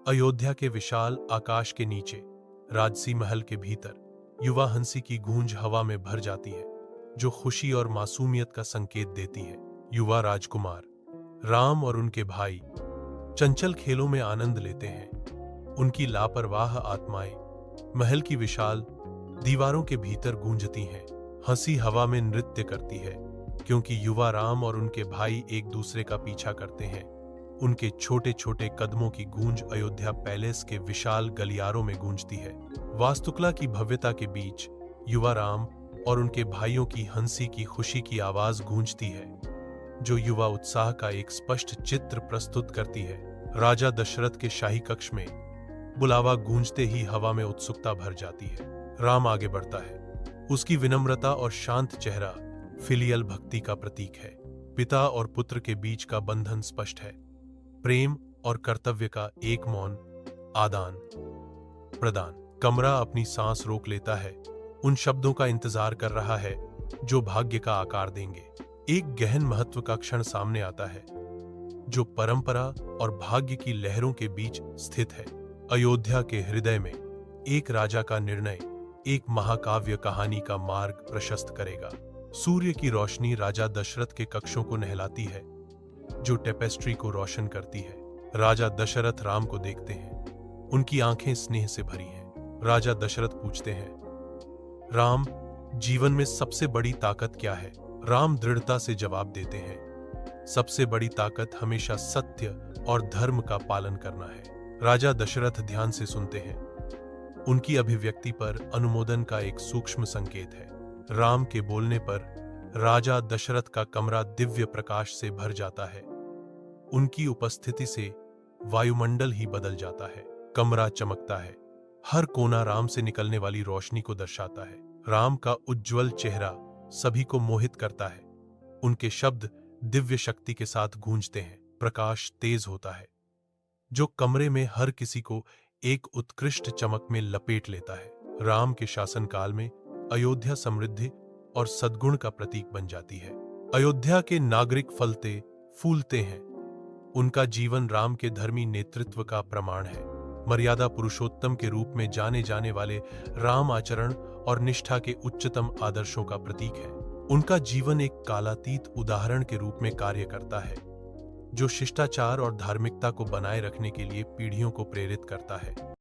अयोध्या के विशाल आकाश के नीचे, राजसी महल के भीतर, युवा हंसी की गूंज हवा में भर जाती है, जो खुशी और मासूमियत का संकेत देती है। युवा राजकुमार राम और उनके भाई चंचल खेलों में आनंद लेते हैं। उनकी लापरवाह आत्माएं महल की विशाल दीवारों के भीतर गूंजती हैं, हंसी हवा में नृत्य करती है, क्योंकि युवा राम और उनके भाई एक दूसरे का पीछा करते हैं। उनके छोटे छोटे कदमों की गूंज अयोध्या पैलेस के विशाल गलियारों में गूंजती है। वास्तुकला की भव्यता के बीच युवा राम और उनके भाइयों की हंसी की खुशी की आवाज गूंजती है, जो युवा उत्साह का एक स्पष्ट चित्र प्रस्तुत करती है। राजा दशरथ के शाही कक्ष में बुलावा गूंजते ही हवा में उत्सुकता भर जाती है। राम आगे बढ़ता है। उसकी विनम्रता और शांत चेहरा फिलियल भक्ति का प्रतीक है। पिता और पुत्र के बीच का बंधन स्पष्ट है, प्रेम और कर्तव्य का एक मौन आदान प्रदान। कमरा अपनी सांस रोक लेता है, उन शब्दों का इंतजार कर रहा है जो भाग्य का आकार देंगे। एक गहन महत्व का क्षण सामने आता है, जो परंपरा और भाग्य की लहरों के बीच स्थित है। अयोध्या के हृदय में एक राजा का निर्णय एक महाकाव्य कहानी का मार्ग प्रशस्त करेगा। सूर्य की रोशनी राजा दशरथ के कक्षों को नहलाती है, जो टेपेस्ट्री को रोशन करती है। राजा दशरथ राम को देखते हैं, उनकी आंखें स्नेह से भरी हैं। राजा दशरथ पूछते हैं, राम, जीवन में सबसे बड़ी ताकत क्या है? राम दृढ़ता से जवाब देते हैं, सबसे बड़ी ताकत हमेशा सत्य और धर्म का पालन करना है। राजा दशरथ ध्यान से सुनते हैं, उनकी अभिव्यक्ति पर अनुमोदन का एक सूक्ष्म संकेत है। राम के बोलने पर राजा दशरथ का कमरा दिव्य प्रकाश से भर जाता है। उनकी उपस्थिति से वायुमंडल ही बदल जाता है। कमरा चमकता है, हर कोना राम से निकलने वाली रोशनी को दर्शाता है। राम का उज्जवल चेहरा सभी को मोहित करता है। उनके शब्द दिव्य शक्ति के साथ गूंजते हैं। प्रकाश तेज होता है, जो कमरे में हर किसी को एक उत्कृष्ट चमक में लपेट लेता है। राम के शासनकाल में अयोध्या समृद्धि और सद्गुण का प्रतीक बन जाती है। अयोध्या के नागरिक फलते फूलते हैं। उनका जीवन राम के धर्मी नेतृत्व का प्रमाण है। मर्यादा पुरुषोत्तम के रूप में जाने जाने वाले राम आचरण और निष्ठा के उच्चतम आदर्शों का प्रतीक है। उनका जीवन एक कालातीत उदाहरण के रूप में कार्य करता है, जो शिष्टाचार और धार्मिकता को बनाए रखने के लिए पीढ़ियों को प्रेरित करता है।